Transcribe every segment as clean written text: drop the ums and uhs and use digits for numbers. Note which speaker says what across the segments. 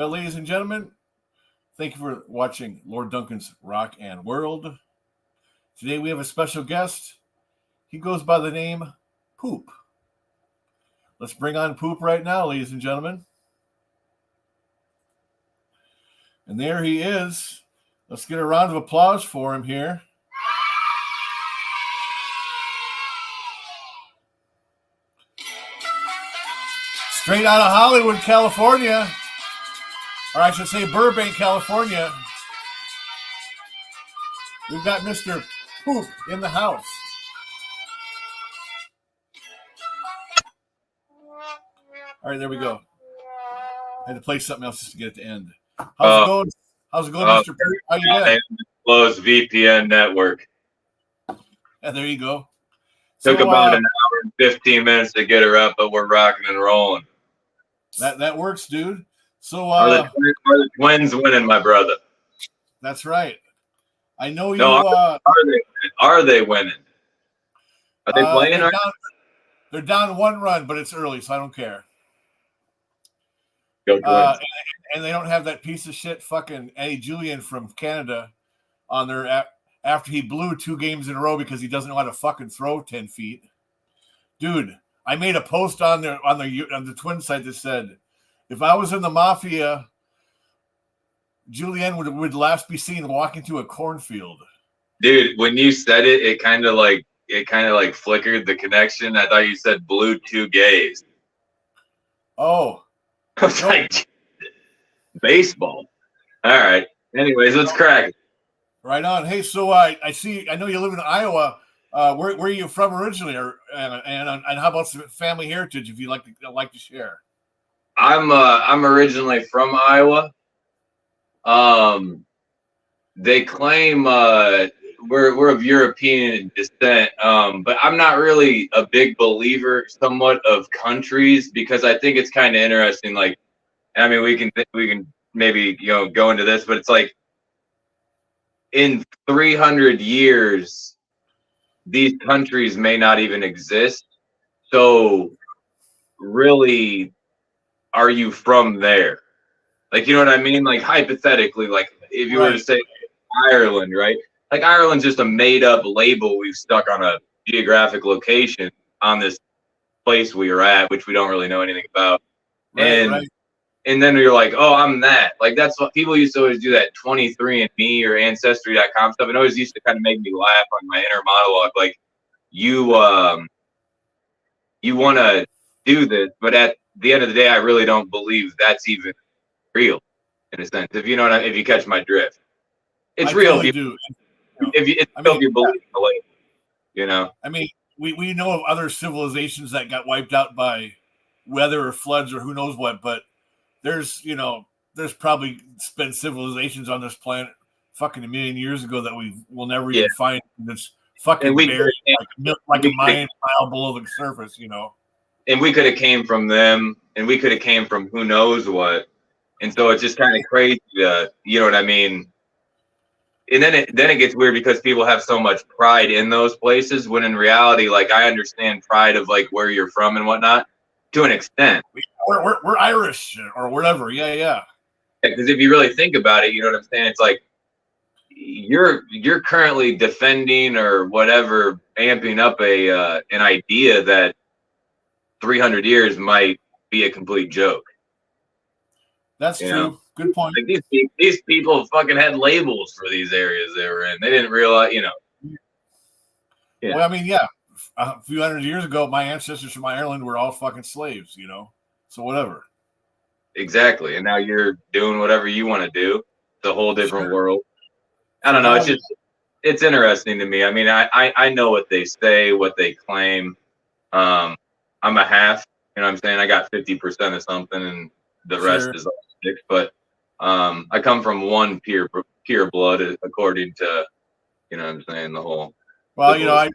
Speaker 1: Well, ladies and gentlemen, thank you for watching Lord Duncan's Rock and World. Today we have a special guest. He goes by the name Poop. Let's bring on Poop right now, ladies and gentlemen. And there he is. Let's get a round of applause for him here. Straight out of Hollywood, California. Or I should say Burbank, California. We've got Mr. Poop in the house. All right, there we go. I had to play something else just to get it to end. How's it going? How's it going, Mr. Poop? How you been?
Speaker 2: Closed VPN network.
Speaker 1: Yeah, there you go.
Speaker 2: Took about an hour and 15 minutes to get her up, but we're rocking and rolling.
Speaker 1: That works, dude. So
Speaker 2: are the twins winning, my brother?
Speaker 1: That's right. I know you.
Speaker 2: No, are they winning? Are they playing?
Speaker 1: They're down 1 run, but it's early, so I don't care.
Speaker 2: Go Twins.
Speaker 1: And they don't have that piece of shit fucking Eddie Julian from Canada on there after he blew 2 games in a row because he doesn't know how to fucking throw 10 feet. Dude, I made a post on the Twin site that said, if I was in the mafia, Julian would last be seen walking through a cornfield.
Speaker 2: Dude, when you said it, it kind of like flickered the connection. I thought you said blew 2 gays.
Speaker 1: Oh.
Speaker 2: I was like, baseball. All right. Anyways, let's crack it.
Speaker 1: Right on. Hey, so I know you live in Iowa. Where are you from originally, and how about some family heritage if you like to share?
Speaker 2: I'm originally from Iowa. They claim we're of European descent, but I'm not really a big believer somewhat of countries because I think it's kind of interesting. Like, I mean, we can maybe go into this, but it's like in 300 years, these countries may not even exist. So, really, are you from there? Like, you know what I mean? Like, hypothetically, like if you were to say Ireland, right? Like, Ireland's just a made-up label we've stuck on a geographic location on this place we are at, which we don't really know anything about. And then you're like, oh, I'm that. Like, that's what people used to always do, that 23andMe or Ancestry.com stuff. And it always used to kind of make me laugh on my inner monologue. Like, you want to do this, but at the end of the day, I really don't believe that's even real, in a sense. If you catch my drift, it's real.
Speaker 1: Totally do.
Speaker 2: If you believe in the label,
Speaker 1: I mean, we know of other civilizations that got wiped out by weather or floods or who knows what, but there's probably been civilizations on this planet fucking 1 million years ago that we'll never even find. It's fucking buried like a mile below the surface,
Speaker 2: And we could have came from them, and we could have came from who knows what. And so it's just kind of crazy, you know what I mean? And then it gets weird because people have so much pride in those places, when in reality, like, I understand pride of like where you're from and whatnot to an extent.
Speaker 1: We're Irish or whatever. Yeah.
Speaker 2: Because if you really think about it, you know what I'm saying? It's like you're currently defending or whatever, amping up an idea that 300 years might be a complete joke.
Speaker 1: That's true. Good point.
Speaker 2: Like, these people fucking had labels for these areas they were in. They didn't realize, Yeah.
Speaker 1: Well, I mean, yeah. A few hundred years ago, my ancestors from Ireland were all fucking slaves, So whatever.
Speaker 2: Exactly. And now you're doing whatever you want to do. It's a whole different world. I don't know. It's interesting to me. I mean, I know what they say, what they claim. I'm a half, you know what I'm saying? I got 50% of something and the rest is all six, but I come from one pure blood according to, you know what I'm saying, the whole.
Speaker 1: Well,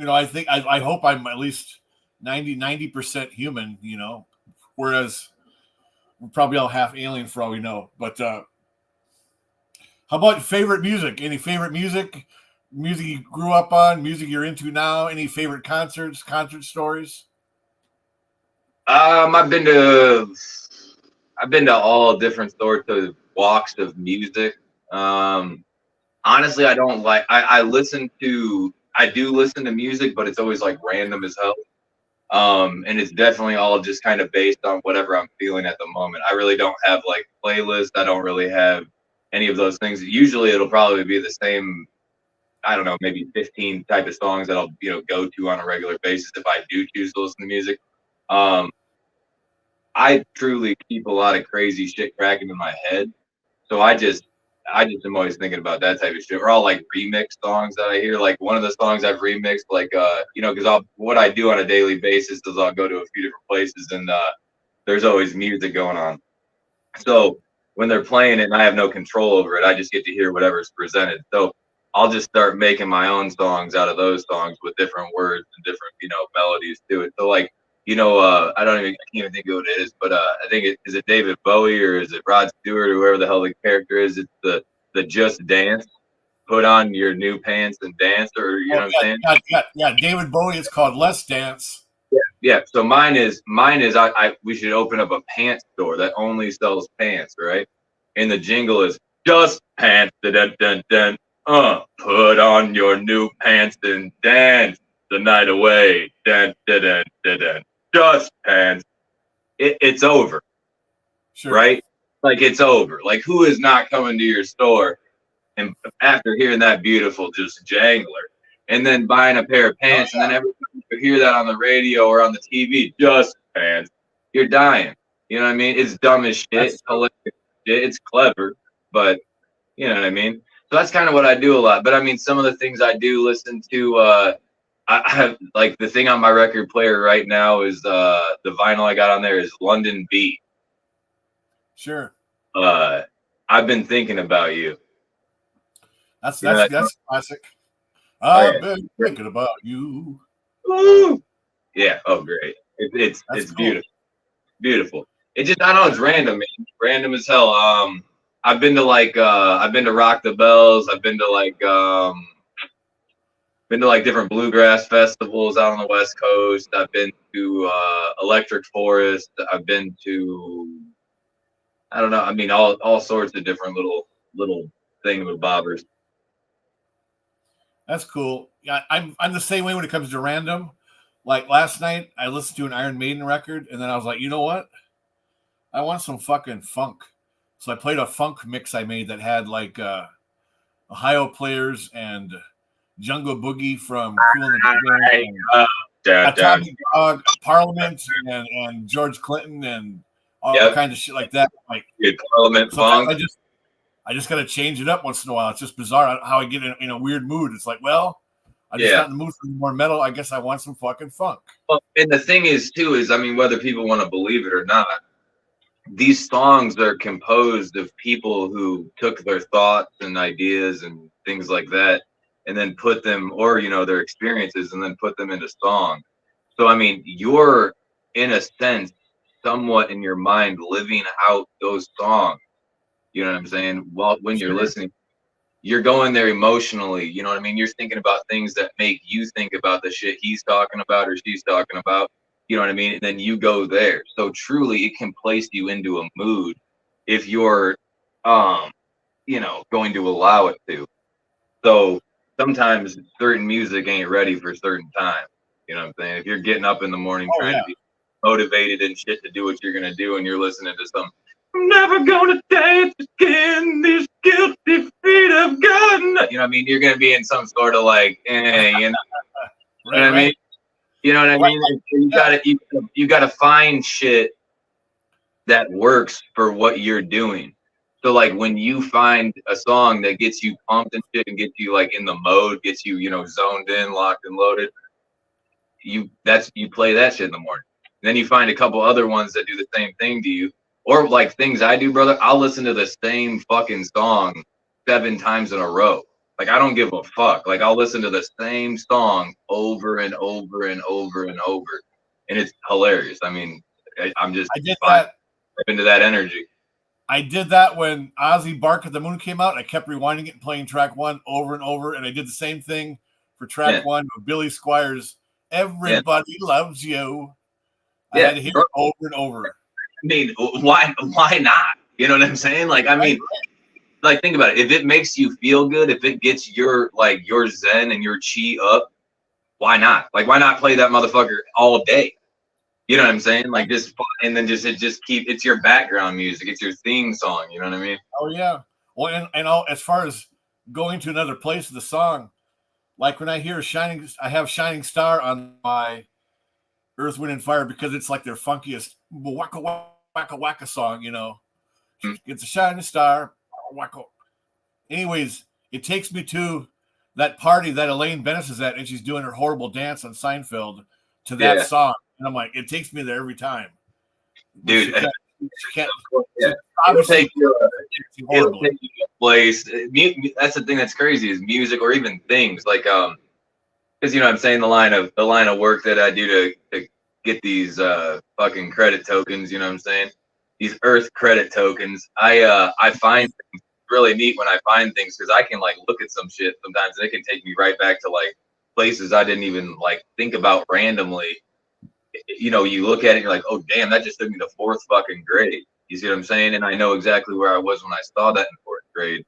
Speaker 1: I think I hope I'm at least 90% human, whereas we're probably all half alien for all we know. But how about favorite music? Any favorite music you grew up on, music you're into now? Any favorite concerts, concert stories?
Speaker 2: I've been to I've been to all different sorts of walks of music. Honestly, I don't like. I listen to. I do listen to music, but it's always like random as hell. And it's definitely all just kind of based on whatever I'm feeling at the moment. I really don't have like playlists. I don't really have any of those things. Usually, it'll probably be the same. I don't know, maybe 15 type of songs that I'll go to on a regular basis if I do choose to listen to music. Um, I truly keep a lot of crazy shit cracking in my head. So I just am always thinking about that type of shit. Or all like remix songs that I hear. Like one of the songs I've remixed, like because what I do on a daily basis is I'll go to a few different places and there's always music going on. So when they're playing it and I have no control over it, I just get to hear whatever's presented. So I'll just start making my own songs out of those songs with different words and different, melodies to it. So like, I can't even think of what it is, but I think is it David Bowie or is it Rod Stewart or whoever the hell the character is? It's the Just Dance, put on your new pants and dance, or you know what I'm saying?
Speaker 1: Yeah. David Bowie. It's called Let's Dance.
Speaker 2: Yeah. So mine is we should open up a pants store that only sells pants, right? And the jingle is just pants, dun dun dun. Put on your new pants and dance the night away. Dun dun dun dun dun. Just pants. It's over,
Speaker 1: Sure.
Speaker 2: right? Like it's over. Like who is not coming to your store and after hearing that beautiful just jangler, and then buying a pair of pants, and then every time you hear that on the radio or on the TV, just pants, you're dying. You know what I mean? It's dumb as shit. It's hilarious shit. It's clever, but you know what I mean? So that's kind of what I do a lot. But I mean, some of the things I do listen to, I have like the thing on my record player right now is the vinyl I got on there is London Beat.
Speaker 1: Sure.
Speaker 2: I've been thinking about you.
Speaker 1: That's classic. I've been thinking about you.
Speaker 2: Woo! Yeah. Oh, great. It's
Speaker 1: Cool.
Speaker 2: beautiful. Beautiful. It just, I don't know, it's random, man. Random as hell. I've been to Rock the Bells. I've been to different bluegrass festivals out on the West Coast. I've been to Electric Forest. I've been to, I don't know, I mean all sorts of different little thingamabobbers.
Speaker 1: That's cool. Yeah, I'm the same way when it comes to random. Like last night, I listened to an Iron Maiden record, and then I was like, you know what? I want some fucking funk. So I played a funk mix I made that had like Ohio Players and Jungle Boogie from Cool and the Gang, Dogg, Parliament, and George Clinton, and all kinds of shit like that. Like
Speaker 2: Parliament funk.
Speaker 1: I just got to change it up once in a while. It's just bizarre how I get in a weird mood. It's like, well, I'm just not in the mood for more metal. I guess I want some fucking funk.
Speaker 2: Well, and the thing is, too, is, I mean, whether people want to believe it or not, these songs are composed of people who took their thoughts and ideas and things like that and then put them, or, their experiences, and then put them into song. So, I mean, you're, in a sense, somewhat in your mind living out those songs. You know what I'm saying? Well, when you're listening, you're going there emotionally. You know what I mean? You're thinking about things that make you think about the shit he's talking about or she's talking about. You know what I mean? And then you go there. So truly, it can place you into a mood if you're, going to allow it to. So sometimes certain music ain't ready for certain times. You know what I'm saying? If you're getting up in the morning trying to be motivated and shit to do what you're gonna do, and you're listening to some "I'm never gonna dance again, these guilty feet of God," you know what I mean? You're gonna be in some sort of like, you know what I mean? You know what I mean? You gotta find shit that works for what you're doing. So like when you find a song that gets you pumped and shit and gets you like in the mode, gets you, zoned in, locked and loaded, you play that shit in the morning. And then you find a couple other ones that do the same thing to you. Or like things I do, brother, I'll listen to the same fucking song 7 times in a row. Like I don't give a fuck. Like I'll listen to the same song over and over and over and over. And it's hilarious. I mean, I did that. I'm into that energy.
Speaker 1: I did that when Ozzy Bark at the Moon came out. I kept rewinding it and playing track 1 over and over. And I did the same thing for track 1 with Billy Squires. Everybody loves you. I had to hear it over and over.
Speaker 2: mean, why not? You know what I'm saying? Like, I mean, like, think about it. If it makes you feel good, if it gets your zen and your chi up, why not? Like, why not play that motherfucker all day? You know what I'm saying? Like, just, and then it's your background music. It's your theme song. You know what I mean?
Speaker 1: Oh yeah. Well, and as far as going to another place of the song, like when I hear I have Shining Star on my Earth, Wind, and Fire because it's like their funkiest waka waka waka song, you know. It's a shining star, waka. Anyways, it takes me to that party that Elaine Bennis is at, and she's doing her horrible dance on Seinfeld to that song, and I'm like, it takes me there every time,
Speaker 2: dude.
Speaker 1: She can't.
Speaker 2: Yeah. It'll take you to a place. That's the thing that's crazy is music or even things like because you know what I'm saying the line of work that I do to get these fucking credit tokens. You know what I'm saying? These Earth credit tokens. I find things really neat when I find things because I can like look at some shit sometimes. And it can take me right back to like places I didn't even like think about randomly. You know, you look at it, you're like, oh damn, that just took me to 4th fucking grade. You see what I'm saying? And I know exactly where I was when I saw that in 4th grade.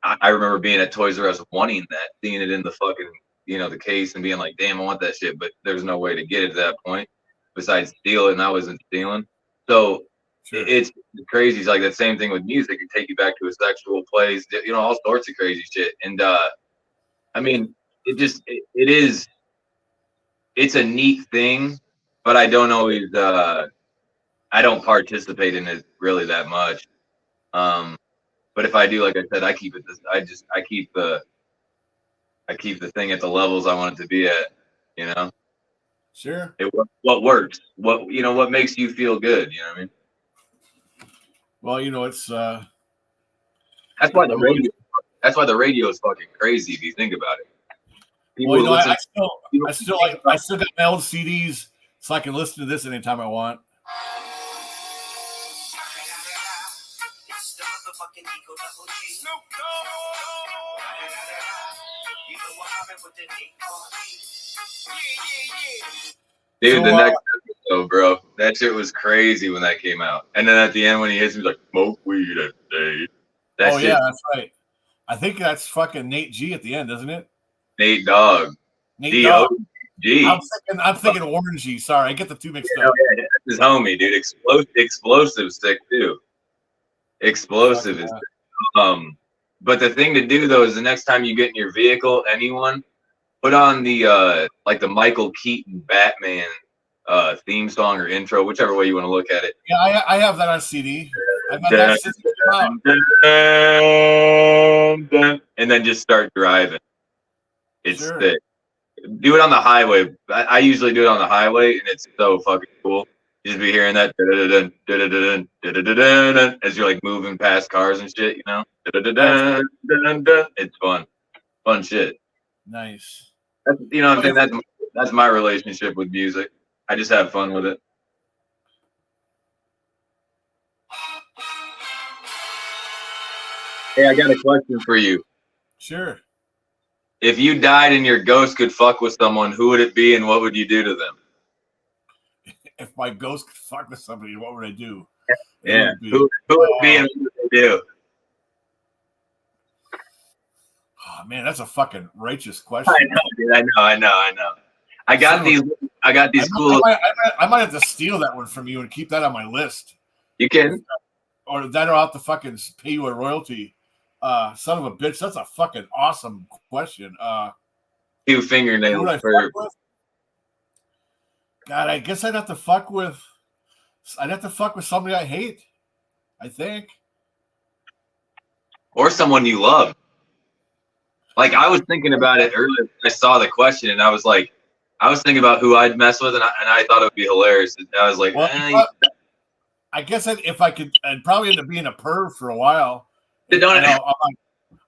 Speaker 2: I remember being at Toys R Us wanting that, seeing it in the fucking, you know, the case and being like, damn, I want that shit, but there's no way to get it at that point besides steal it, and I wasn't stealing. So it's crazy. It's like that same thing with music. It take you back to a sexual place, you know, all sorts of crazy shit. And I mean, it's a neat thing, but I don't always I don't participate in it really that much. But if I do, like I said, I keep the thing at the levels I want it to be at, you know.
Speaker 1: Sure.
Speaker 2: What works? What makes you feel good, you know what I mean?
Speaker 1: Well, you know, it's
Speaker 2: that's why the radio is fucking crazy if you think about it. People
Speaker 1: well, you know, I still got my old CDs so I can listen to this anytime I want.
Speaker 2: Dude, the next episode, bro, that shit was crazy when that came out. And then at the end when he hits me, he's like, smoke weed every day.
Speaker 1: Yeah, that's right. I think that's fucking Nate G at the end, isn't it?
Speaker 2: Nate Dogg.
Speaker 1: D-O-G. I'm thinking Warren G. Sorry, I get the two mixed up.
Speaker 2: Yeah, that's his homie, dude. Explosive sick too. Explosive is but the thing to do though is the next time you get in your vehicle, anyone, put on the like the Michael Keaton Batman theme song or intro, whichever way you want to look at it.
Speaker 1: Yeah, I have that on CD. I've had that since it came out.
Speaker 2: And then just start driving. It's sick. Do it on the highway. I usually do it on the highway, and it's so fucking cool. You just be hearing that as you're like moving past cars and shit, you know. It's fun shit.
Speaker 1: Nice.
Speaker 2: You know what I'm saying? That's my relationship with music. I just have fun with it. Hey, I got a question for you.
Speaker 1: Sure.
Speaker 2: If you died and your ghost could fuck with someone, who would it be and what would you do to them?
Speaker 1: If my ghost could fuck with somebody, what would I do?
Speaker 2: Yeah. Who would it be and what would they do?
Speaker 1: Oh, man, that's a fucking righteous question.
Speaker 2: I know, dude. I know. I got these cool.
Speaker 1: I might have to steal that one from you and keep that on my list.
Speaker 2: You can.
Speaker 1: Or that, or I'll have to fucking pay you a royalty. Son of a bitch, that's a fucking awesome question.
Speaker 2: 2 fingernails for.
Speaker 1: God, I guess I'd have to fuck with somebody I hate, I think.
Speaker 2: Or someone you love. Like, I was thinking about it earlier. I saw the question, and I was thinking about who I'd mess with, and I thought it would be hilarious. I was like,
Speaker 1: well, I guess if I could, I'd probably end up being a perv for a while.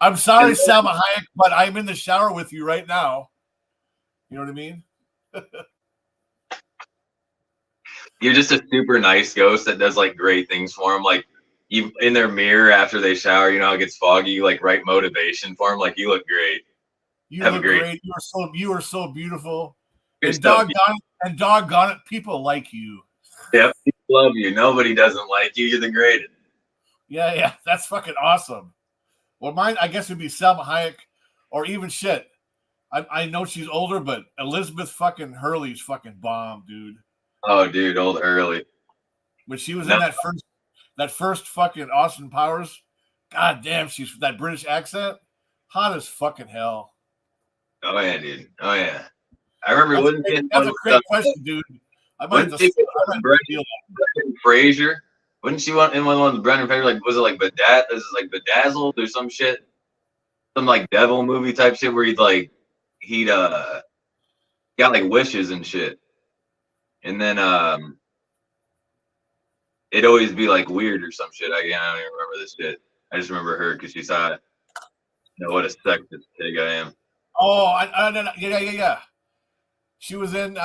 Speaker 1: I'm sorry, Salma Hayek, but I'm in the shower with you right now. You know what I mean?
Speaker 2: You're just a super nice ghost that does like great things for them. Like, you in their mirror after they shower, you know how it gets foggy. You like write motivation for them. Like, you look great.
Speaker 1: You look great. You are so beautiful. And doggone it, people like you.
Speaker 2: Yep, love you. Nobody doesn't like you. You're the greatest.
Speaker 1: Yeah, that's fucking awesome. Well, mine, I guess, would be Selma Hayek, or even shit. I know she's older, but Elizabeth fucking Hurley's fucking bomb, dude.
Speaker 2: Oh, dude, old Hurley.
Speaker 1: When she was in that first fucking Austin Powers, god damn, she's that British accent, hot as fucking hell.
Speaker 2: Oh yeah, dude. Oh yeah. I remember
Speaker 1: That's a great question, dude. I might have to
Speaker 2: Brendan Fraser. Wouldn't she want in one of the Brendan Fraser? Like, was it like Bedazzled or some shit? Some like devil movie type shit where he'd got like wishes and shit. And then it'd always be like weird or some shit. I don't even remember this shit. I just remember her because she saw it. You know what a sexist pig I am.
Speaker 1: Oh, I don't know. Yeah. She was in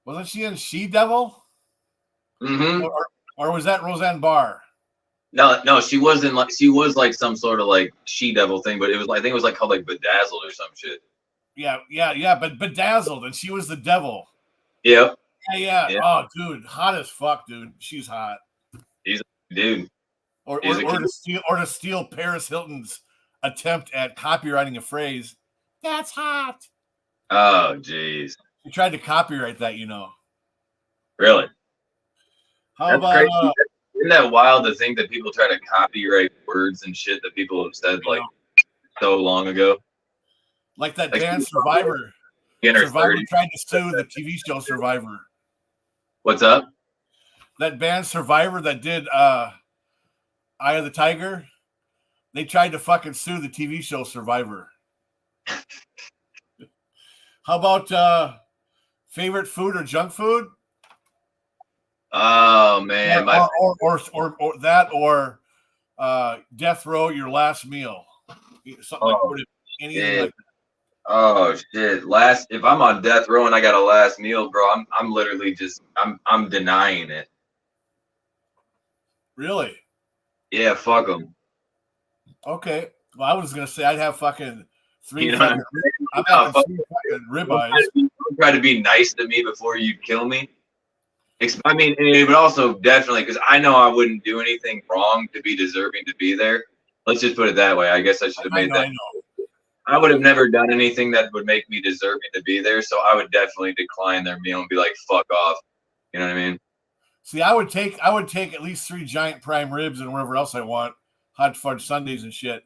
Speaker 1: wasn't she in She Devil?
Speaker 2: Mm-hmm.
Speaker 1: Or was that Roseanne Barr?
Speaker 2: No, she wasn't like she was like some sort of like she devil thing, but it was like I think it was like called like Bedazzled or some shit.
Speaker 1: Yeah, but Bedazzled, and she was the devil.
Speaker 2: Yep.
Speaker 1: Yeah. Oh, dude, hot as fuck, dude. She's hot.
Speaker 2: He's a dude.
Speaker 1: Or to steal Paris Hilton's attempt at copywriting a phrase. That's hot.
Speaker 2: Oh, jeez.
Speaker 1: He tried to copyright that, you know.
Speaker 2: Really?
Speaker 1: How about
Speaker 2: isn't that wild to think that people try to copyright words and shit that people have said like so long ago?
Speaker 1: Like that band Survivor. Survivor tried to sue the TV show Survivor.
Speaker 2: What's up?
Speaker 1: That band Survivor that did Eye of the Tiger, they tried to fucking sue the TV show Survivor. How about favorite food or junk food?
Speaker 2: Oh man,
Speaker 1: or that or death row, your last meal, something like anything like that.
Speaker 2: Oh shit! If I'm on death row and I got a last meal, bro, I'm literally just I'm denying it.
Speaker 1: Really?
Speaker 2: Yeah, fuck them.
Speaker 1: Okay. Well, I was gonna say I'd have fucking three.
Speaker 2: You know
Speaker 1: fucking, I'm having three fucking ribeyes.
Speaker 2: Try to be nice to me before you kill me. I mean, it would also definitely because I know I wouldn't do anything wrong to be deserving to be there. Let's just put it that way. I guess I should have made that.
Speaker 1: I know.
Speaker 2: I would have never done anything that would make me deserving to be there, so I would definitely decline their meal and be like, "Fuck off." You know what I mean?
Speaker 1: See, I would take at least 3 giant prime ribs and whatever else I want, hot fudge sundaes and shit,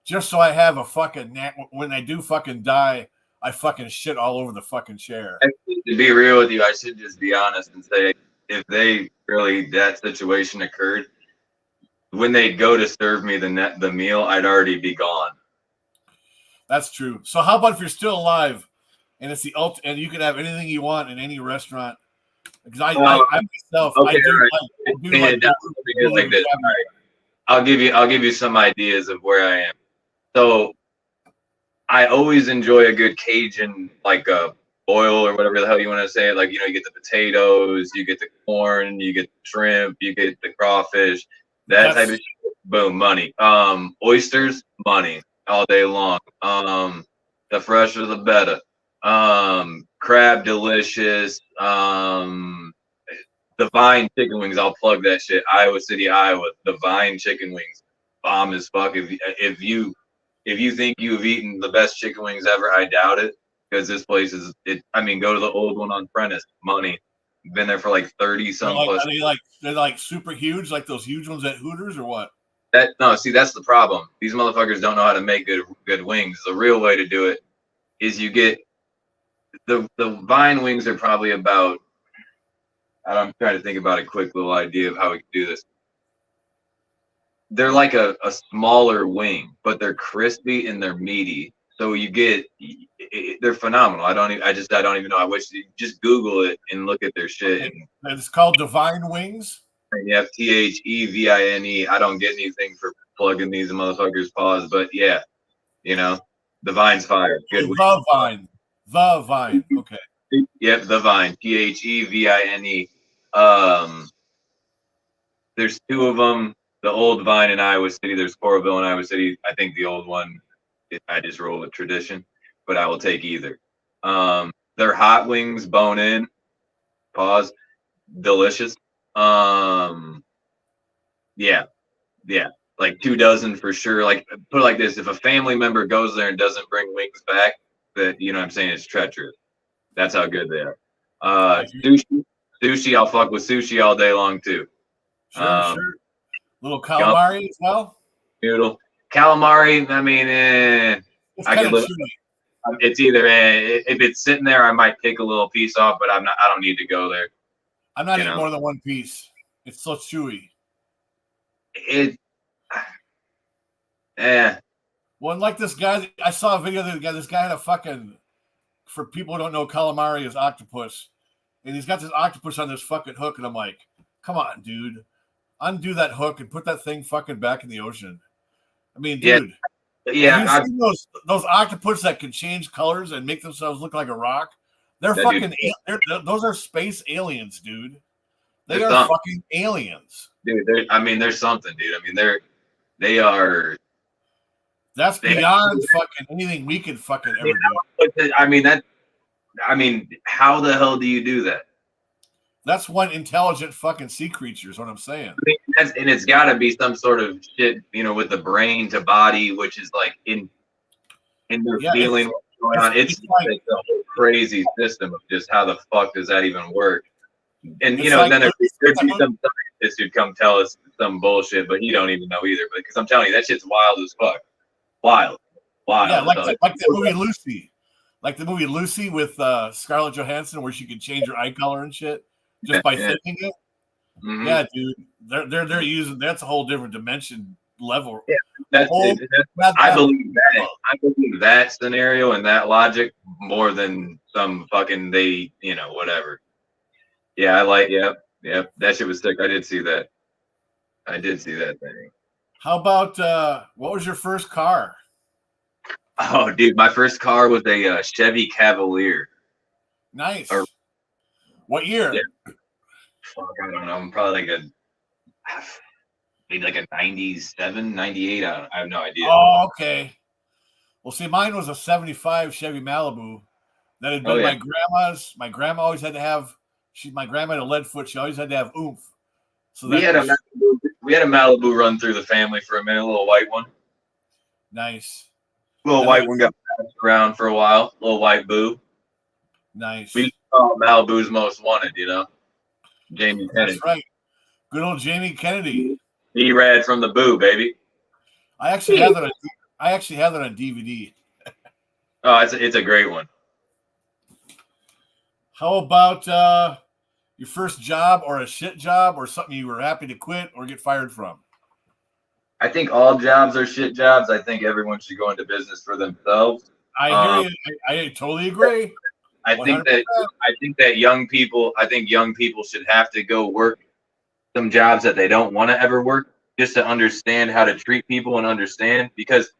Speaker 1: just so I have a fucking when I do fucking die, I fucking shit all over the fucking chair.
Speaker 2: To be real with you, I should just be honest and say, if that situation occurred, when they go to serve me the meal, I'd already be gone.
Speaker 1: That's true. So how about if you're still alive, and it's the and you can have anything you want in any restaurant? Because I myself, okay, I do
Speaker 2: like this. All right. I'll give you some ideas of where I am. So I always enjoy a good Cajun, like a boil or whatever the hell you want to say it. Like, you know, you get the potatoes, you get the corn, you get the shrimp, you get the crawfish, type of shit. Boom, money. Oysters, money all day long. The fresher the better. Crab, delicious. Divine chicken wings. I'll plug that shit. Iowa City, Iowa. Divine chicken wings. Bomb as fuck. If you think you've eaten the best chicken wings ever, I doubt it. Because this place is go to the old one on Prentice. Money. Been there for like 30 some plus.
Speaker 1: They're like super huge, like those huge ones at Hooters, or what?
Speaker 2: See, that's the problem. These motherfuckers don't know how to make good wings. The real way to do it is you get the Vine wings are probably about. I'm trying to think about a quick little idea of how we can do this. They're like a smaller wing, but they're crispy and they're meaty. So they're phenomenal. I don't even know. I wish you just Google it and look at their shit.
Speaker 1: Okay. It's called Divine Wings.
Speaker 2: Yeah, THEVINE. I don't get anything for plugging these motherfuckers' paws, but yeah, you know, the Vine's fire. Good.
Speaker 1: The Vine. Okay.
Speaker 2: Yep, the Vine. THEVINE. There's 2 of them. The old Vine in Iowa City. There's Coralville in Iowa City. I think the old one, I just roll with tradition, but I will take either. They're hot wings, bone in. Pause. Delicious. Yeah, yeah, like 2 dozen for sure. Like put it like this: if a family member goes there and doesn't bring wings back, that you know what I'm saying, it's treacherous. That's how good they are. Sushi, I'll fuck with sushi all day long too.
Speaker 1: Sure. Little
Speaker 2: Gump
Speaker 1: calamari as well.
Speaker 2: noodle, calamari. I mean,
Speaker 1: It's
Speaker 2: I
Speaker 1: kind
Speaker 2: could
Speaker 1: of
Speaker 2: live.
Speaker 1: chewy.
Speaker 2: It's either if it's sitting there, I might pick a little piece off, but I'm not. I don't need to go there.
Speaker 1: I'm not
Speaker 2: You
Speaker 1: eating
Speaker 2: know,
Speaker 1: more than one piece. It's so chewy.
Speaker 2: it. Eh.
Speaker 1: Well, and like this guy, I saw a video of the guy. This guy had a fucking, for people who don't know, calamari is octopus. And he's got this octopus on this fucking hook. And I'm like, come on, dude. Undo that hook and put that thing fucking back in the ocean. I mean, dude.
Speaker 2: Yeah.
Speaker 1: Have you seen those octopus that can change colors and make themselves look like a rock? They're fucking, those are space aliens, dude. They are fucking aliens.
Speaker 2: Dude, there's something, dude. I mean, they are.
Speaker 1: That's beyond fucking anything we could fucking ever do.
Speaker 2: I mean, how the hell do you do that?
Speaker 1: That's one intelligent fucking sea creature is what I'm saying.
Speaker 2: And it's got to be some sort of shit, you know, with the brain to body, which is like in their feeling what's going on. It's like a whole crazy system of just how the fuck does that even work? And you know, like, then there'd be some scientist who'd come tell us some bullshit, but he don't even know either. Because I'm telling you, that shit's wild as fuck. Wild.
Speaker 1: Yeah, like the movie Lucy. Like the movie Lucy with Scarlett Johansson, where she could change her eye color and shit just by thinking it. Mm-hmm. Yeah, dude, they're using, that's a whole different dimension level.
Speaker 2: Yeah, I believe that. I believe that scenario and that logic more than some fucking you know, whatever. Yeah, I like. Yep. That shit was sick. I did see that. I did see that thing.
Speaker 1: How about what was your first car?
Speaker 2: Oh, dude, my first car was a Chevy Cavalier.
Speaker 1: Nice. What year?
Speaker 2: Yeah. Fuck, I don't know. I'm probably maybe like a 97, 98. I have no idea.
Speaker 1: Oh, okay. Well, see, mine was a 75 Chevy Malibu that had been my grandma's. My grandma always had to have, my grandma had a lead foot. She always had to have oomph. So
Speaker 2: we had a Malibu run through the family for a minute, a little white one.
Speaker 1: Nice.
Speaker 2: Little white one got passed around for a while. Little white boo.
Speaker 1: Nice.
Speaker 2: We call Malibu's most wanted, you know. Jamie Kennedy.
Speaker 1: That's right. Good old Jamie Kennedy.
Speaker 2: He read from the boo, baby.
Speaker 1: I actually have that on DVD.
Speaker 2: Oh, it's a great one.
Speaker 1: How about your first job or a shit job or something you were happy to quit or get fired from?
Speaker 2: I think all jobs are shit jobs. I think everyone should go into business for themselves.
Speaker 1: I hear you. I totally agree.
Speaker 2: I think that young people should have to go work some jobs that they don't want to ever work, just to understand how to treat people and understand. Because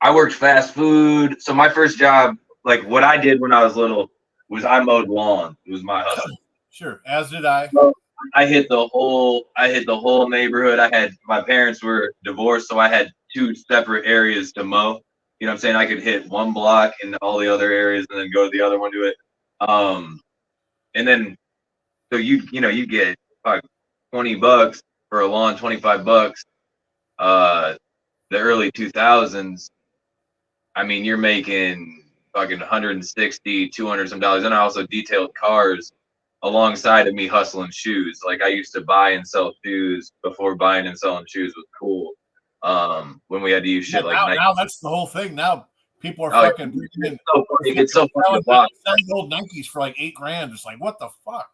Speaker 2: I worked fast food. So my first job, like what I did when I was little, was I mowed lawn. It was my hustle.
Speaker 1: Sure, as did I.
Speaker 2: So I hit the whole neighborhood. My parents were divorced, so I had 2 separate areas to mow. You know what I'm saying? I could hit one block in all the other areas and then go to the other one to it. And then so you get like $20 for a lawn, $25. The early 2000s, I mean, you're making fucking 160, 200 some dollars. And I also detailed cars alongside of me hustling shoes. Like I used to buy and sell shoes before buying and selling shoes was cool. When we had to use shit like Nike.
Speaker 1: Now that's the whole thing. Now people are fucking
Speaker 2: it's so funny to watch.
Speaker 1: Selling old Nikes for like $8,000. It's like, what the fuck?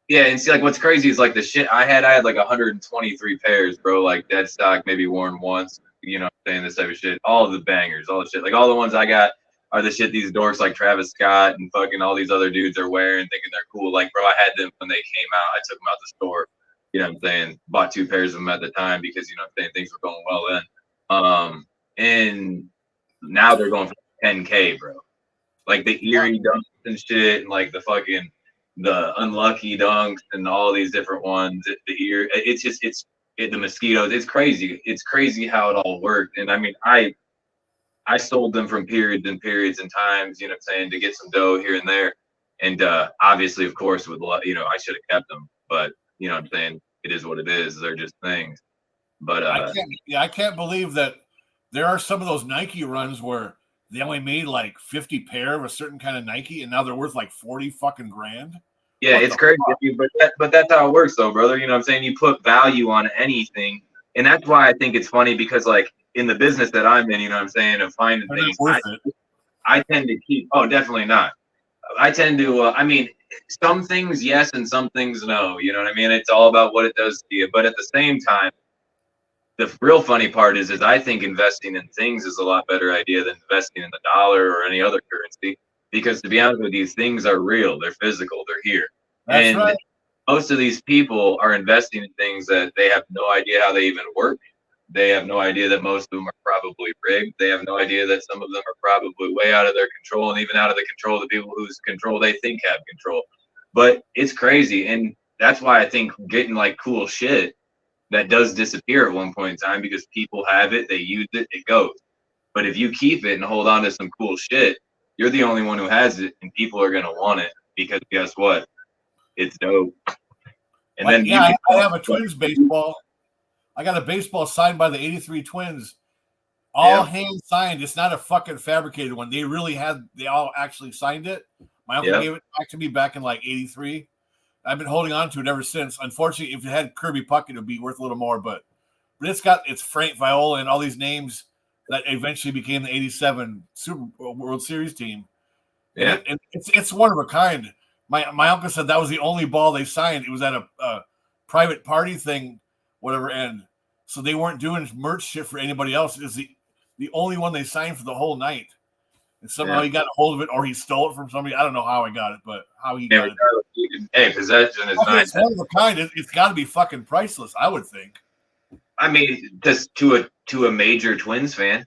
Speaker 2: Yeah, and see, like what's crazy is like the shit I had like 123 pairs, bro. Like dead stock, maybe worn once. You know, saying this type of shit. All of the bangers, all the shit. Like all the ones I got are the shit these dorks like Travis Scott and fucking all these other dudes are wearing, thinking they're cool. Like, bro, I had them when they came out. I took them out the store. You know what I'm saying? Bought 2 pairs of them at the time because, you know what I'm saying, things were going well then. And now they're going for $10K, bro. Like the Erie dunks and shit, and like the unlucky dunks and all these different ones. The mosquitoes. It's crazy. It's crazy how it all worked. And I mean, I sold them from periods and times, you know what I'm saying, to get some dough here and there. And obviously, of course, with I should have kept them, but you know what I'm saying? It is what it is. They're just things. But
Speaker 1: I can't believe that there are some of those Nike runs where they only made like 50 pair of a certain kind of Nike, and now they're worth like 40 fucking grand.
Speaker 2: yeah,
Speaker 1: What
Speaker 2: it's
Speaker 1: the
Speaker 2: crazy,
Speaker 1: fuck?
Speaker 2: but that's how it works, though, brother. You know what I'm saying? You put value on anything, and that's why I think it's funny because, like, in the business that I'm in, you know what I'm saying, of finding
Speaker 1: They're not
Speaker 2: things,
Speaker 1: worth it.
Speaker 2: I tend to keep. Oh, definitely not. I tend to. I mean, some things yes, and some things no. You know what I mean? It's all about what it does to you. But at the same time, the real funny part is I think investing in things is a lot better idea than investing in the dollar or any other currency. Because to be honest with you, things are real. They're physical. They're here.
Speaker 1: That's
Speaker 2: And
Speaker 1: right.
Speaker 2: most of these people are investing in things that they have no idea how they even work. They have no idea that most of them are probably rigged. They have no idea that some of them are probably way out of their control and even out of the control of the people whose control they think have control. But it's crazy. And that's why I think getting like cool shit that does disappear at one point in time because people have it, they use it, it goes. But if you keep it and hold on to some cool shit, you're the only one who has it, and people are gonna want it because guess what? It's dope. And
Speaker 1: Like,
Speaker 2: then
Speaker 1: yeah, I have a Twins baseball. I got a baseball signed by the 83 Twins. All
Speaker 2: yeah,
Speaker 1: hand signed. It's not a fucking fabricated one. They all actually signed it. My uncle
Speaker 2: yeah,
Speaker 1: gave it back to me back in like 83. I've been holding on to it ever since. Unfortunately, if it had Kirby Puckett, it would be worth a little more, but it's Frank Viola and all these names that eventually became the 87 Super World Series team.
Speaker 2: yeah.
Speaker 1: And it's one of a kind. My uncle said that was the only ball they signed. It was at a private party thing, whatever, and so they weren't doing merch shit for anybody else. It was the only one they signed for the whole night. And somehow
Speaker 2: Yeah.
Speaker 1: he got a hold of it or he stole it from somebody. I don't know how he got it, but how he
Speaker 2: Yeah,
Speaker 1: got it.
Speaker 2: hey, possession is
Speaker 1: Okay,
Speaker 2: not.
Speaker 1: it's one of a kind. It's got to be fucking priceless, I would think.
Speaker 2: I mean, just to a major Twins fan, right?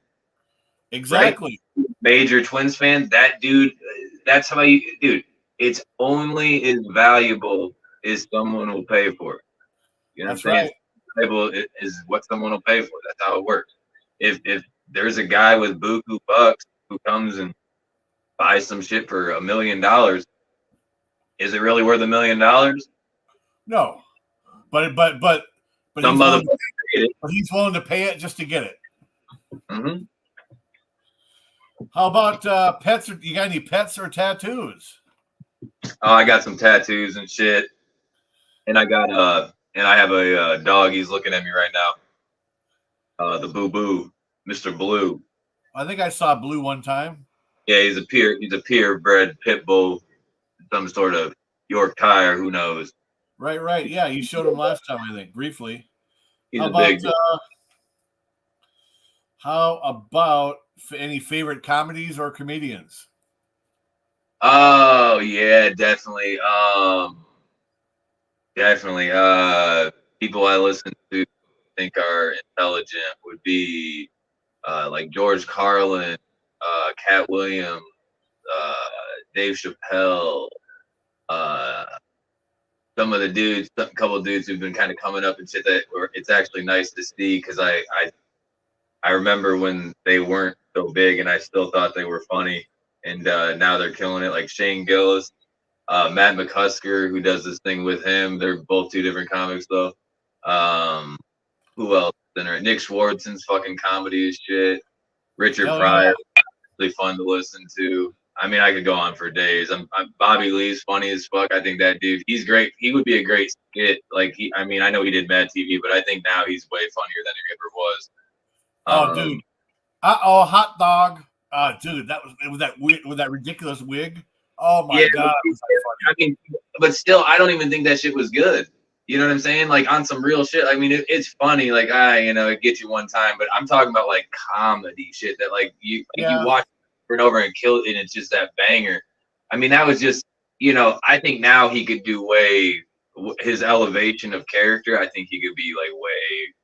Speaker 1: Exactly.
Speaker 2: Major Twins fan. That dude. That's how you, dude. It's only as valuable as someone will pay for it. You know what I'm
Speaker 1: That's
Speaker 2: saying?
Speaker 1: right.
Speaker 2: It's valuable is what someone will pay for. That's how it works. If there's a guy with buku bucks who comes and buys some shit for $1 million, is it really worth $1 million?
Speaker 1: No, but
Speaker 2: Some
Speaker 1: he's willing.
Speaker 2: motherfucker paid it.
Speaker 1: But he's willing to pay it just to get it.
Speaker 2: Mm-hmm.
Speaker 1: How about pets? You got any pets or tattoos?
Speaker 2: Oh, I got some tattoos and shit, and I have a dog. He's looking at me right now. The Boo Boo, Mr. Blue.
Speaker 1: I think I saw Blue one time.
Speaker 2: Yeah, he's a purebred pit bull, some sort of Yorkshire. Who knows?
Speaker 1: Right. Yeah, you showed him last time, I think, briefly.
Speaker 2: He's
Speaker 1: How
Speaker 2: a
Speaker 1: about
Speaker 2: big.
Speaker 1: any favorite comedies or comedians?
Speaker 2: Oh yeah, definitely. Definitely. People I listen to think are intelligent would be like George Carlin, Cat Williams, uh, Dave Chappelle, uh, some of the dudes, a couple of dudes who've been kind of coming up and shit that it's actually nice to see because I remember when they weren't so big and I still thought they were funny, and now they're killing it. Like Shane Gillis, Matt McCusker, who does this thing with him. They're both two different comics though. Who else? Nick Swartzen's fucking comedy is shit. Richard
Speaker 1: Hell yeah.
Speaker 2: Pryor, really fun to listen to. I mean, I could go on for days. Bobby Lee's funny as fuck. I think that dude, he's great. He would be a great skit. I mean, I know he did Mad TV, but I think now he's way funnier than he ever was.
Speaker 1: Oh, dude. Hot dog. Dude, that was with that weird, with that ridiculous wig. Oh my
Speaker 2: Yeah,
Speaker 1: god.
Speaker 2: I mean, but still, I don't even think that shit was good. You know what I'm saying? Like on some real shit. I mean, it's funny. Like it gets you one time. But I'm talking about like comedy shit that like you watch over and over and kill it, and it's just that banger. I mean, that was just I think now he could do his elevation of character. I think he could be like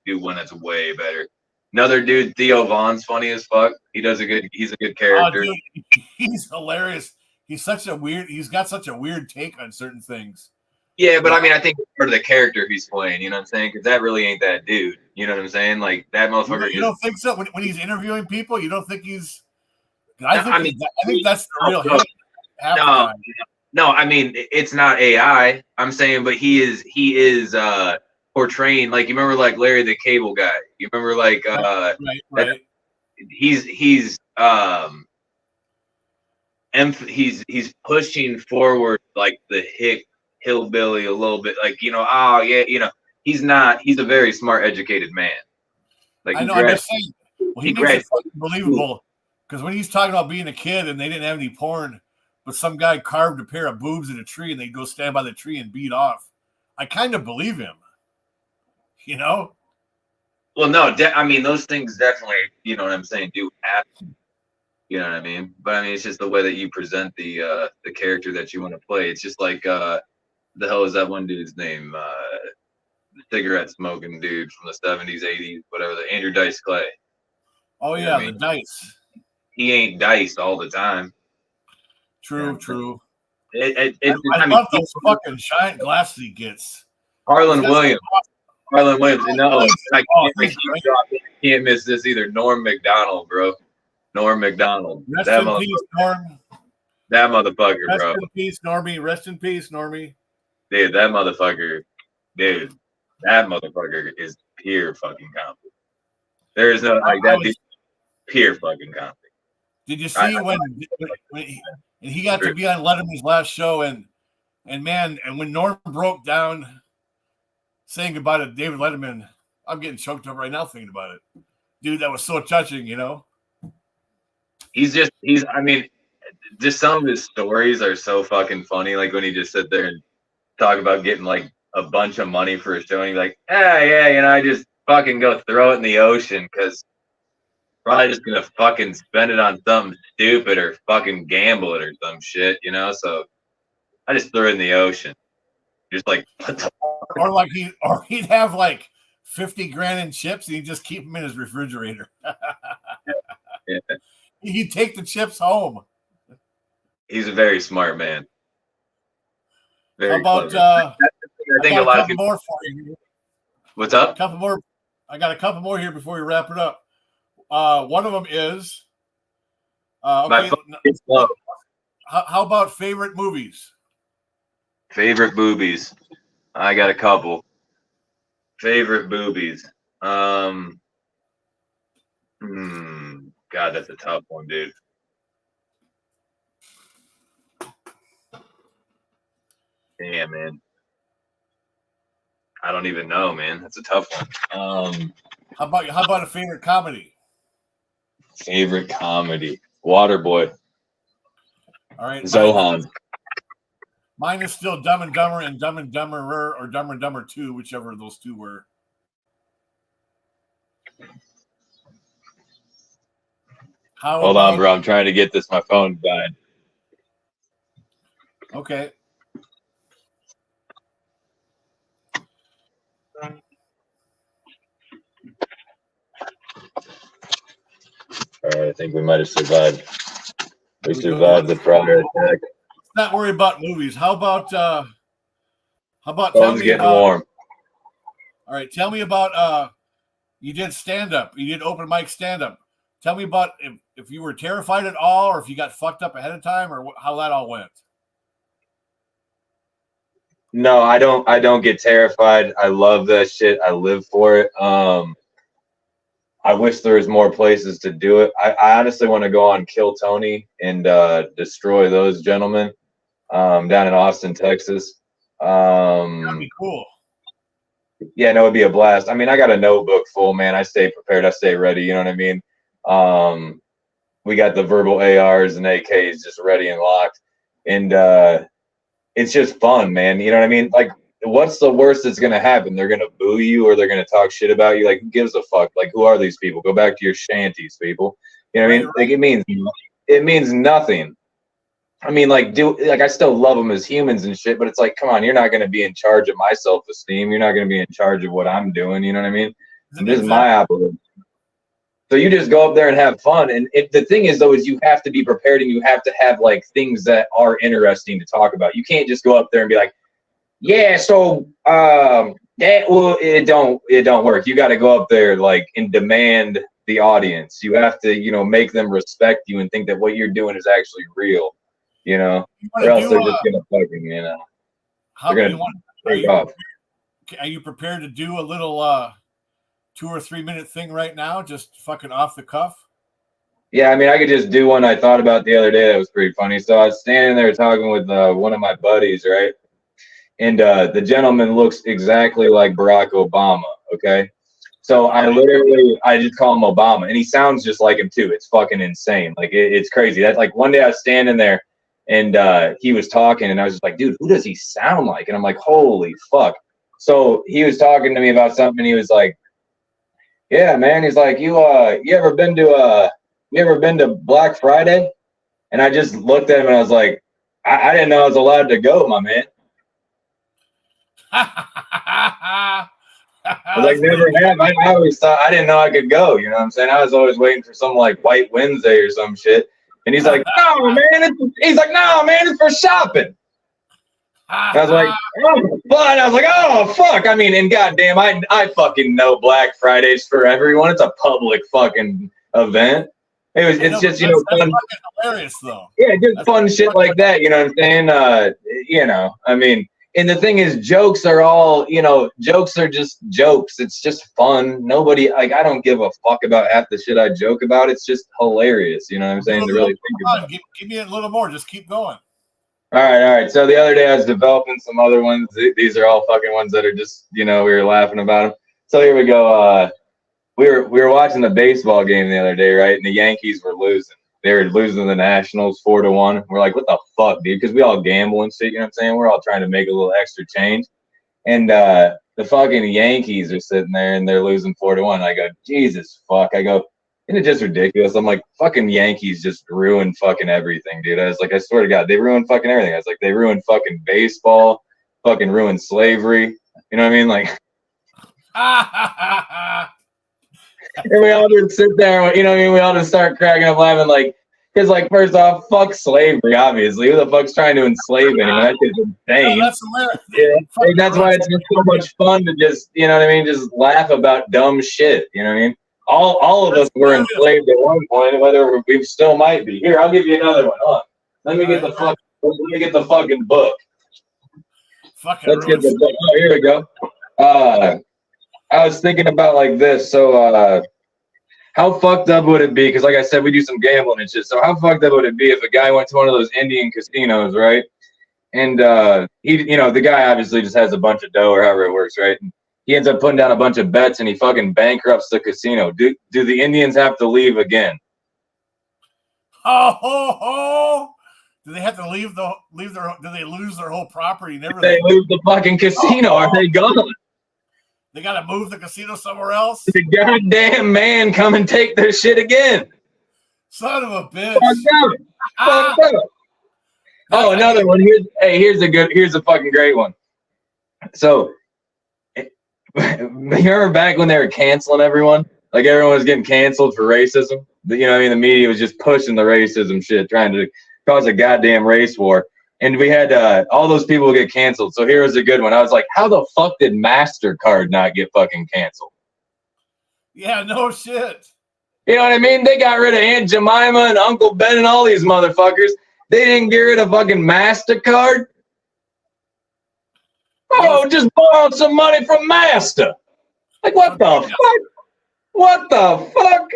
Speaker 2: do one that's way better. Another dude, Theo Vaughn's funny as fuck. He's a good character.
Speaker 1: Oh, dude, he's hilarious. He's got such a weird take on certain things.
Speaker 2: Yeah, but I mean, I think it's part of the character he's playing. You know what I'm saying? Because that really ain't that dude. You know what I'm saying? Like that motherfucker.
Speaker 1: You don't think so? When he's interviewing people, you don't think he's? I think that's the real him.
Speaker 2: No, No, I mean it's not AI. I'm saying, but he is portraying, like, you remember like Larry the Cable Guy. You remember like
Speaker 1: Right.
Speaker 2: He's pushing forward like the hick hillbilly a little bit, like, oh yeah, he's a very smart, educated man. Like
Speaker 1: I know. I'm just saying. Well, he makes it
Speaker 2: graduated.
Speaker 1: believable because when he's talking about being a kid and they didn't have any porn, but some guy carved a pair of boobs in a tree and they'd go stand by the tree and beat off. I kind of believe him. You know?
Speaker 2: Well, no, I mean those things definitely, you know what I'm saying, do happen. You know what I mean? But I mean, it's just the way that you present the character that you want to play. It's just like the hell is that one dude's name? The cigarette smoking dude from the 70s, 80s, whatever. The Andrew Dice Clay.
Speaker 1: Oh yeah, the Dice.
Speaker 2: He ain't diced all the time.
Speaker 1: True.
Speaker 2: I
Speaker 1: love those fucking giant glasses he gets.
Speaker 2: CARLIN Williams. No, I can't miss this either. Norm Macdonald, bro. Norm Macdonald.
Speaker 1: Rest in peace, Norm.
Speaker 2: That motherfucker, bro.
Speaker 1: Rest in peace, Normie. Rest in peace, Normie.
Speaker 2: Dude, that motherfucker. Dude, that motherfucker is pure fucking comedy. There is no like that. Pure fucking comedy.
Speaker 1: Did you see when he got to be on Letterman's last show and when Norm broke down saying goodbye to David Letterman, I'm getting choked up right now thinking about it. Dude, that was so touching, you know?
Speaker 2: I mean, just some of his stories are so fucking funny. Like when he just sit there and talk about getting like a bunch of money for a show and he's like, yeah, I just fucking go throw it in the ocean because probably just gonna fucking spend it on something stupid or fucking gamble it or some shit, so I just threw it in the ocean. Just like
Speaker 1: or he'd have like 50 grand in chips and he'd just keep them in his refrigerator.
Speaker 2: Yeah.
Speaker 1: He'd take the chips home.
Speaker 2: He's a very smart man.
Speaker 1: Very How about
Speaker 2: I think a lot of people
Speaker 1: more for you.
Speaker 2: What's up?
Speaker 1: A couple more. I got a couple more here before we wrap it up. One of them is okay. How about favorite movies?
Speaker 2: Favorite boobies. I got a couple. Favorite boobies. God, that's a tough one, dude. Damn, man. I don't even know, man. That's a tough one.
Speaker 1: How about a favorite comedy?
Speaker 2: Favorite comedy. Waterboy.
Speaker 1: All right.
Speaker 2: Zohan.
Speaker 1: Mine is still Dumb and Dumber and Dumb and Dumberer or Dumb and Dumber 2, whichever those two were.
Speaker 2: Hold on, bro. I'm trying to get this. My phone died.
Speaker 1: Okay.
Speaker 2: All right, I think we might have survived. We survived the prior attack.
Speaker 1: Let's not worry about movies. How about
Speaker 2: phone's getting warm.
Speaker 1: All right, tell me about you did stand-up. You did open mic stand-up. Tell me about if you were terrified at all or if you got fucked up ahead of time or how that all went.
Speaker 2: No, I don't get terrified. I love that shit. I live for it. I wish there was more places to do it. I honestly want to go on Kill Tony and destroy those gentlemen down in Austin, Texas.
Speaker 1: That'd be cool.
Speaker 2: Yeah, no, it'd be a blast. I mean, I got a notebook full, man. I stay prepared. I stay ready. You know what I mean? We got the verbal ARs and AKs just ready and locked. And it's just fun, man. You know what I mean? Like, what's the worst that's going to happen? They're going to boo you or they're going to talk shit about you. Like, who gives a fuck? Like, who are these people? Go back to your shanties, people. You know what I mean? Like, it means nothing. I mean, like, I still love them as humans and shit, but it's like, come on, you're not going to be in charge of my self-esteem. You're not going to be in charge of what I'm doing. You know what I mean? This is my operation. So you just go up there and have fun. And the thing is, though, is you have to be prepared and you have to have like things that are interesting to talk about. You can't just go up there and be like, yeah, so it don't work. You got to go up there like and demand the audience. You have to, make them respect you and think that what you're doing is actually real. you know,
Speaker 1: You
Speaker 2: or
Speaker 1: want to
Speaker 2: else
Speaker 1: do
Speaker 2: they're just gonna fucking, you know,
Speaker 1: how
Speaker 2: they're
Speaker 1: you
Speaker 2: gonna
Speaker 1: want?
Speaker 2: take off.
Speaker 1: Are you prepared to do a little 2 or 3 minute thing right now, just fucking off the cuff?
Speaker 2: Yeah, I mean, I could just do one I thought about the other day that was pretty funny. So I was standing there talking with one of my buddies, right? And the gentleman looks exactly like Barack Obama, okay? So I just call him Obama, and he sounds just like him too. It's fucking insane. Like it's crazy. That's like one day I was standing there, and he was talking, and I was just like, dude, who does he sound like? And I'm like, holy fuck. So he was talking to me about something, and he was like, yeah, man. He's like, you ever been to Black Friday? And I just looked at him, and I was like, I didn't know I was allowed to go, my man. I was like, never have. I always thought I didn't know I could go. You know what I'm saying? I was always waiting for some like White Wednesday or some shit. And he's like, no, man. He's like, no, man. It's for shopping. And I was like, oh, fun. I was like, oh, fuck. I mean, and goddamn, I fucking know Black Friday's for everyone. It's a public fucking event. It's just, you know, fun.
Speaker 1: Hilarious though.
Speaker 2: Yeah, just fun shit like that. You know what I'm saying? You know, I mean. And the thing is, jokes are all, you know, jokes are just jokes. It's just fun. Nobody, like, I don't give a fuck about half the shit I joke about. It's just hilarious. You know what I'm saying? To really think about.
Speaker 1: Give me a little more. Just keep going.
Speaker 2: All right. So the other day I was developing some other ones. These are all fucking ones that are just, you know, we were laughing about them. So here we go. We were watching the baseball game the other day, right? And the Yankees were losing. They were losing the Nationals 4-1. We're like, what the fuck, dude? Because we all gamble and shit, you know what I'm saying? We're all trying to make a little extra change. And the fucking Yankees are sitting there and they're losing 4-1. I go, Jesus fuck. I go, isn't it just ridiculous? I'm like, fucking Yankees just ruined fucking everything, dude. I was like, I swear to God, they ruined fucking everything. I was like, they ruined fucking baseball, fucking ruined slavery. You know what I mean? Like, and we all just sit there, you know what I mean? We all just start cracking up laughing, like, because, like, first off, fuck slavery, obviously. Who the fuck's trying to enslave anyone? That shit's insane.
Speaker 1: No, that's hilarious.
Speaker 2: Yeah, like, that's why it's just so much fun to just, you know what I mean, just laugh about dumb shit, you know what I mean? All of us were enslaved at one point, whether we still might be. Here, I'll give you another one. Hold on. Let me get the fucking book. Let's get the book. Oh, here we go. I was thinking about like this. So, how fucked up would it be? Because, like I said, we do some gambling and shit. So, how fucked up would it be if a guy went to one of those Indian casinos, right? And he, you know, the guy obviously just has a bunch of dough or however it works, right? And he ends up putting down a bunch of bets and he fucking bankrupts the casino. Do the Indians have to leave again?
Speaker 1: Oh. Do they have to leave their? Do they lose their whole property and everything?
Speaker 2: They lose the fucking casino. Are they gone?
Speaker 1: They got to move the casino somewhere else?
Speaker 2: The goddamn man come and take their shit again.
Speaker 1: Son of a bitch.
Speaker 2: Fucked up. Oh, another one. Here's a fucking great one. So, you remember back when they were canceling everyone? Like, everyone was getting canceled for racism? You know what I mean? The media was just pushing the racism shit, trying to cause a goddamn race war. And we had all those people get canceled. So here was a good one. I was like, how the fuck did MasterCard not get fucking canceled?
Speaker 1: Yeah, no shit.
Speaker 2: You know what I mean? They got rid of Aunt Jemima and Uncle Ben and all these motherfuckers. They didn't get rid of fucking MasterCard. Oh, just borrowed some money from Master. Like, what the fuck? What the fuck?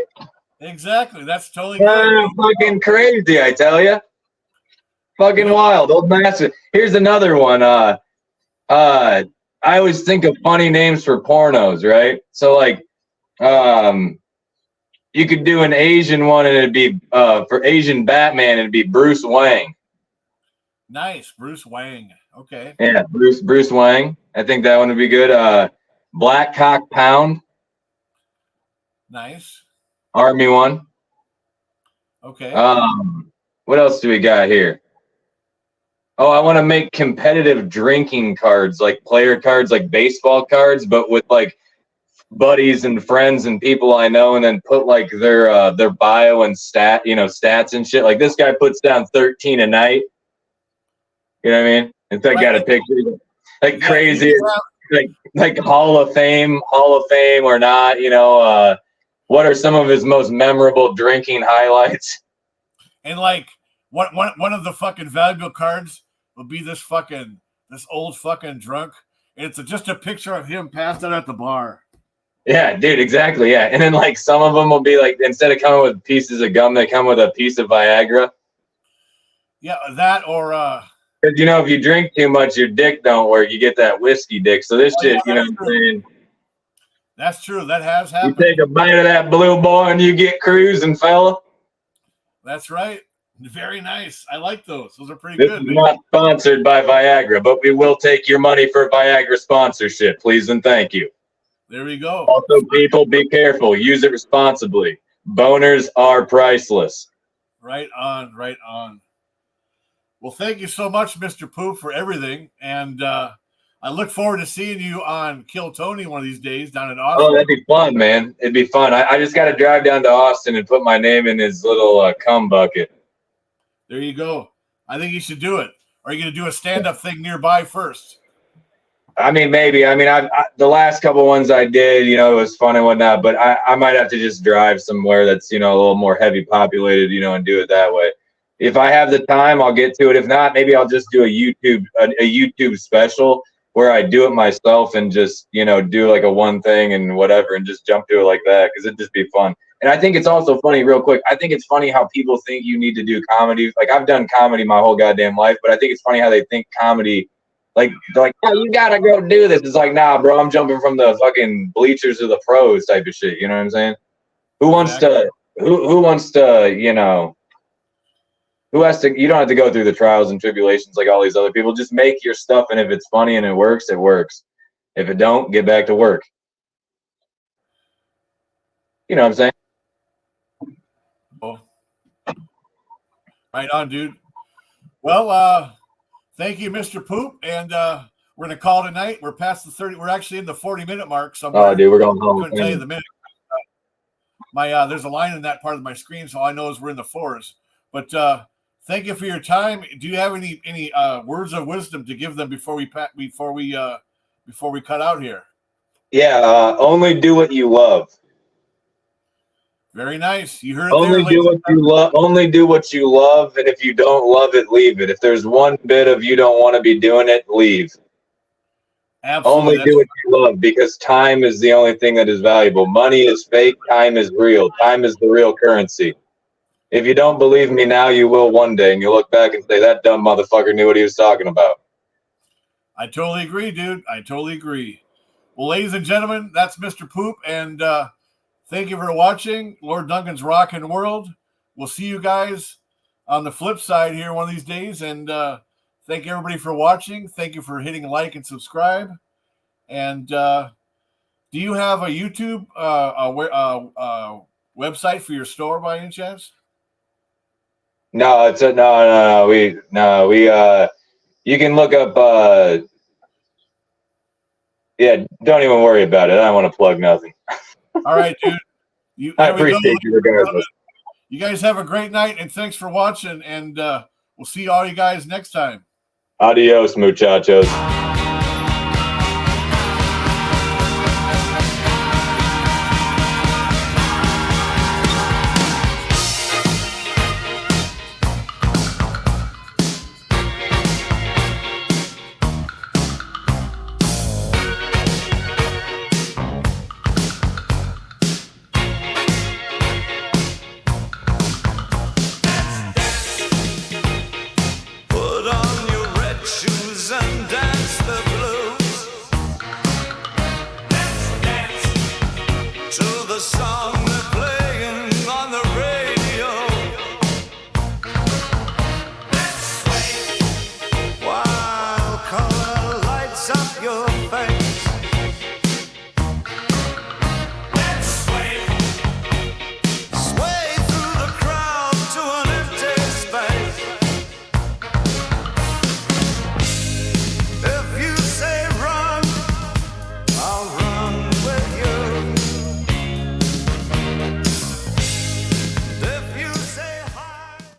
Speaker 1: Exactly. That's totally good.
Speaker 2: Fucking crazy, I tell you. Fucking wild. Old Master. Here's another one. I always think of funny names for pornos, right? So, like, you could do an Asian one and it'd be, for Asian Batman, it'd be Bruce Wang.
Speaker 1: Nice. Bruce Wang. Okay.
Speaker 2: Yeah, Bruce Wang. I think that one would be good. Black Cock Pound.
Speaker 1: Nice.
Speaker 2: Army one.
Speaker 1: Okay.
Speaker 2: What else do we got here? Oh, I want to make competitive drinking cards, like player cards, like baseball cards, but with like buddies and friends and people I know, and then put like their bio and stats and shit. Like, this guy puts down 13 a night. You know what I mean? It's like, got a picture, like crazy, like Hall of Fame or not, you know, what are some of his most memorable drinking highlights?
Speaker 1: And like one of the fucking valuable cards will be this old fucking drunk. And it's just a picture of him passed out at the bar.
Speaker 2: Yeah, dude, exactly. Yeah. And then like some of them will be like, instead of coming with pieces of gum, they come with a piece of Viagra.
Speaker 1: Yeah, that or
Speaker 2: because if you drink too much, your dick don't work. You get that whiskey dick. So this shit, you know what I'm saying?
Speaker 1: That's true. That has happened.
Speaker 2: You take a bite of that blue boy and you get cruising, fella.
Speaker 1: That's right. Very nice. I like those. Those are pretty good.
Speaker 2: This is not sponsored by Viagra, but we will take your money for Viagra sponsorship. Please and thank you.
Speaker 1: There we go.
Speaker 2: Also, people, be careful. Use it responsibly. Boners are priceless.
Speaker 1: Right on. Right on. Well, thank you so much, Mr. Poop, for everything. And I look forward to seeing you on Kill Tony one of these days down in Austin.
Speaker 2: Oh, that'd be fun, man. It'd be fun. I just got to drive down to Austin and put my name in his little cum bucket.
Speaker 1: There you go. I think you should do it. Or are you going to do a stand-up thing nearby first?
Speaker 2: I mean, maybe. I mean, the last couple ones I did, it was fun and whatnot. But I might have to just drive somewhere that's, a little more heavy populated, and do it that way. If I have the time, I'll get to it. If not, maybe I'll just do a YouTube special where I do it myself and just, do like a one thing and whatever and just jump to it like that because it'd just be fun. And I think it's also funny, real quick, I think it's funny how people think you need to do comedy. Like, I've done comedy my whole goddamn life, but I think it's funny how they think comedy, like, they're like, oh, you gotta go do this. It's like, nah, bro, I'm jumping from the fucking bleachers to the pros type of shit. You know what I'm saying? Who wants to, who has to, you don't have to go through the trials and tribulations like all these other people. Just make your stuff, and if it's funny and it works, it works. If it don't, get back to work. You know what I'm saying?
Speaker 1: Oh. Right on, dude. Well, thank you, Mr. Poop, and we're gonna call tonight. We're past the 30. We're actually in the 40-minute mark. So
Speaker 2: oh, dude, we're going home.
Speaker 1: I couldn't tell you the minute. There's a line in that part of my screen, so all I know is we're in the 4s. But thank you for your time. Do you have any words of wisdom to give them before we cut out here?
Speaker 2: Yeah, only do what you love.
Speaker 1: Very nice. You heard it.
Speaker 2: Only do what you love. Only do what you love, and if you don't love it, leave it. If there's one bit of you don't want to be doing it, leave.
Speaker 1: Absolutely.
Speaker 2: Only do what you love, because time is the only thing that is valuable. Money is fake. Time is real. Time is the real currency. If you don't believe me now, you will one day, and you'll look back and say, that dumb motherfucker knew what he was talking about.
Speaker 1: I totally agree, dude. I totally agree. Well, ladies and gentlemen, that's Mr. Poop, and thank you for watching Lord Duncan's Rockin' World. We'll see you guys on the flip side here one of these days, and thank everybody for watching. Thank you for hitting like and subscribe. And do you have a YouTube website for your store by any chance?
Speaker 2: No, it's you can look up yeah, don't even worry about it. I don't want to plug nothing.
Speaker 1: All right, dude.
Speaker 2: I appreciate you regardless.
Speaker 1: You guys have a great night, and thanks for watching, and we'll see all you guys next time.
Speaker 2: Adios, muchachos.
Speaker 3: While color lights up your face.